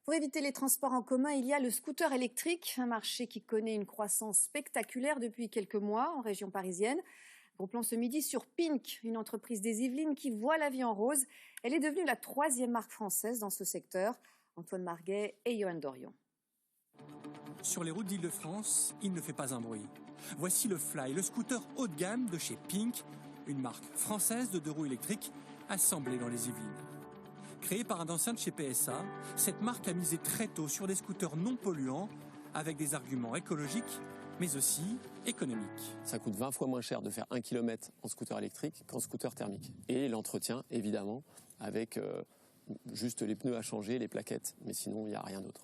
Pour éviter les transports en commun, il y a le scooter électrique, un marché qui connaît une croissance spectaculaire depuis quelques mois en région parisienne. Gros plan ce midi sur Pink, une entreprise des Yvelines qui voit la vie en rose. Elle est devenue la 3e marque française dans ce secteur. Antoine Marguet et Johan Dorion. Sur les routes d'Île-de-France, il ne fait pas un bruit. Voici le Fly, le scooter haut de gamme de chez Pink, une marque française de 2 roues électriques assemblée dans les Yvelines. Créée par un ancien de chez PSA, cette marque a misé très tôt sur des scooters non polluants, avec des arguments écologiques, mais aussi économiques. Ça coûte 20 fois moins cher de faire 1 km en scooter électrique qu'en scooter thermique. Et l'entretien, évidemment, avec juste les pneus à changer, les plaquettes, mais sinon il n'y a rien d'autre.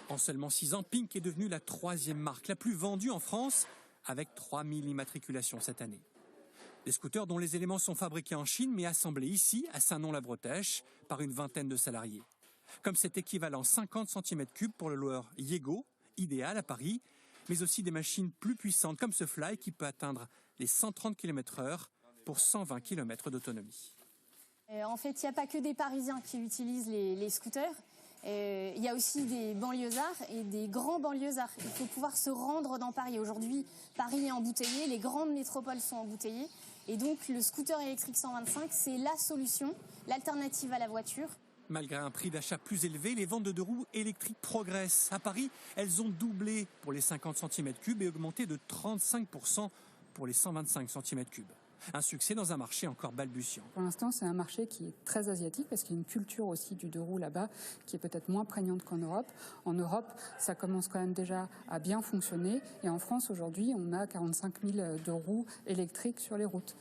En seulement 6 ans, Pink est devenue la 3e marque la plus vendue en France, avec 3000 immatriculations cette année. Des scooters dont les éléments sont fabriqués en Chine, mais assemblés ici, à Saint-Nom-la-Bretèche, par une vingtaine de salariés. Comme cet équivalent 50 cm3 pour le loueur Yego, idéal à Paris, mais aussi des machines plus puissantes comme ce Fly qui peut atteindre les 130 km/h pour 120 km d'autonomie. En fait, il n'y a pas que des Parisiens qui utilisent les scooters. Il y a aussi des banlieusards et des grands banlieusards. Il faut pouvoir se rendre dans Paris. Aujourd'hui, Paris est embouteillé, les grandes métropoles sont embouteillées. Et donc, le scooter électrique 125, c'est la solution, l'alternative à la voiture. Malgré un prix d'achat plus élevé, les ventes de 2 roues électriques progressent. À Paris, elles ont doublé pour les 50 cm3 et augmenté de 35% pour les 125 cm3. Un succès dans un marché encore balbutiant. Pour l'instant, c'est un marché qui est très asiatique parce qu'il y a une culture aussi du 2 roues là-bas qui est peut-être moins prégnante qu'en Europe. En Europe, ça commence quand même déjà à bien fonctionner. Et en France, aujourd'hui, on a 45 000 2 roues électriques sur les routes.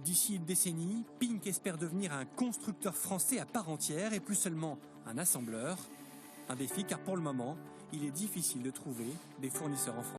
D'ici une décennie, Pink espère devenir un constructeur français à part entière et plus seulement un assembleur. Un défi car pour le moment, il est difficile de trouver des fournisseurs en France.